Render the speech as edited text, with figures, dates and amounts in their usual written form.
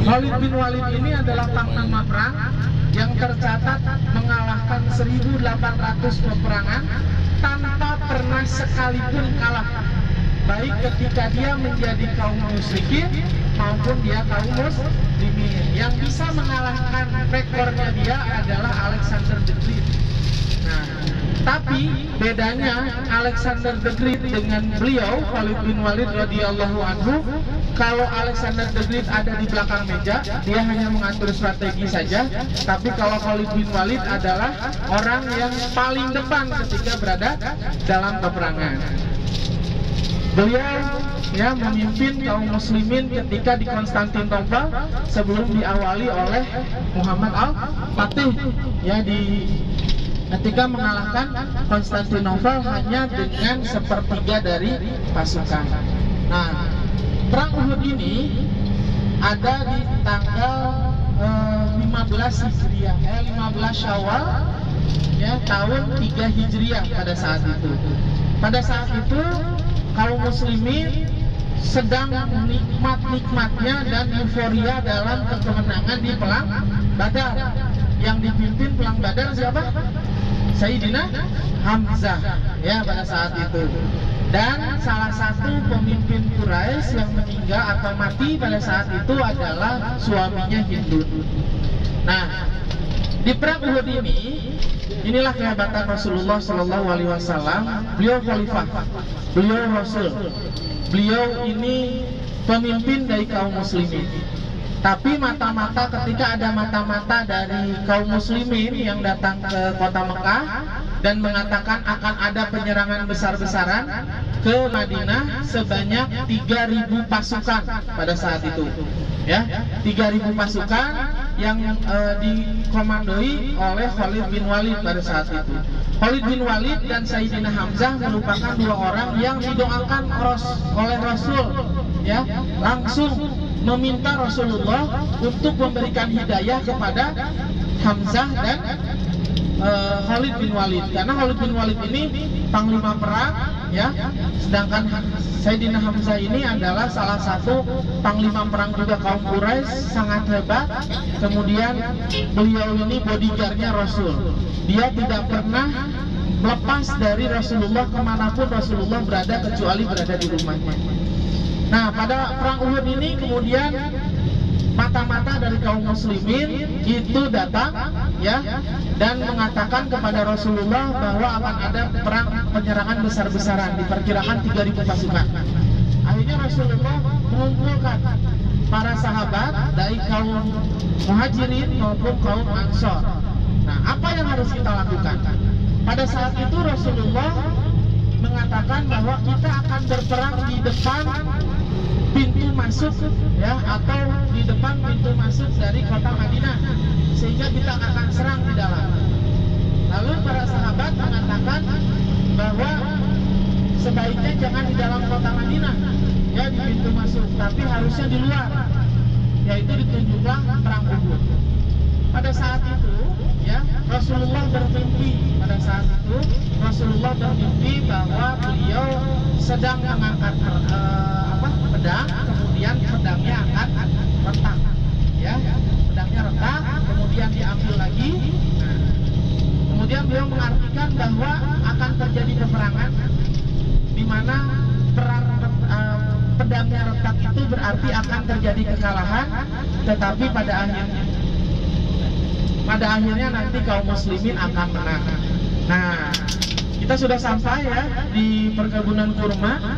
Khalid bin Walid ini adalah panglima perang yang tercatat mengalahkan 1.800 peperangan tanpa pernah sekalipun kalah, baik ketika dia menjadi kaum musyrikin maupun dia kaum muslimin. Yang bisa mengalahkan rekornya dia adalah Alexander the Great. Nah, tapi bedanya Alexander the Great dengan beliau Khalid bin Walid radhiyallahu anhu, kalau Alexander the Great ada di belakang meja, dia hanya mengatur strategi saja. Tapi kalau Khalid bin Walid adalah orang yang paling depan ketika berada dalam peperangan. Beliau ya memimpin kaum muslimin ketika di Konstantinopel sebelum diawali oleh Muhammad al-Fatih, ya, ketika mengalahkan Konstantinopel hanya dengan sepertiga dari pasukan. Nah, perang Uhud ini ada di tanggal 15 Hijriah, 15 Syawal, ya, tahun 3 Hijriah pada saat itu. Pada saat itu kaum muslimin sedang nikmat-nikmatnya dan euforia dalam kemenangan di perang Badar. Yang dipimpin perang Badar siapa? Sayyidina Hamzah, ya, pada saat itu. Dan salah satu pemimpin Quraisy yang meninggal atau mati pada saat itu adalah suaminya Hindun. Nah, di perang Uhud ini, inilah kehebatan Rasulullah Shallallahu Alaihi Wasallam. Beliau khalifah, beliau Rasul, beliau ini pemimpin dari kaum muslimin. Tapi mata-mata, ketika ada mata-mata dari kaum muslimin yang datang ke kota Mekah dan mengatakan akan ada penyerangan besar-besaran ke Madinah sebanyak 3.000 pasukan pada saat itu, ya, 3.000 pasukan yang dikomandoi oleh Khalid bin Walid pada saat itu. Khalid bin Walid dan Sayyidina Hamzah merupakan dua orang yang didoakan oleh Rasul, ya, langsung meminta Rasulullah untuk memberikan hidayah kepada Hamzah dan Khalid bin Walid, karena Khalid bin Walid ini panglima perang, ya, sedangkan Sayyidina Hamzah ini adalah salah satu panglima perang juga kaum Quraisy, sangat hebat. Kemudian beliau ini bodyguardnya Rasul, dia tidak pernah lepas dari Rasulullah kemanapun Rasulullah berada kecuali berada di rumahnya. Nah, pada perang Uhud ini kemudian mata-mata dari kaum muslimin itu datang, ya, dan mengatakan kepada Rasulullah bahwa akan ada perang penyerangan besar-besaran, diperkirakan 3.000 pasukan. Akhirnya Rasulullah mengumpulkan para sahabat dari kaum Muhajirin maupun kaum Ansor. Nah, apa yang harus kita lakukan? Pada saat itu Rasulullah mengatakan bahwa kita akan berperang di depan pintu masuk, ya, atau di depan pintu masuk dari kota Madinah, sehingga kita akan serang di dalam. Lalu para sahabat mengatakan bahwa sebaiknya jangan di dalam kota Madinah, ya, di pintu masuk, tapi harusnya di luar, yaitu ditunjuklah perang Uhud. Pada saat itu, ya, Rasulullah bermimpi. Pada saat itu Rasulullah bermimpi bahwa beliau sedang mengangkat pedang, kemudian pedangnya akan retak, ya, pedangnya retak, kemudian diambil lagi. Nah, kemudian beliau mengartikan bahwa akan terjadi peperangan, di mana pedangnya retak itu berarti akan terjadi kekalahan, tetapi pada akhirnya nanti kaum muslimin akan menang. Nah, kita sudah sampai, ya, di perkebunan kurma.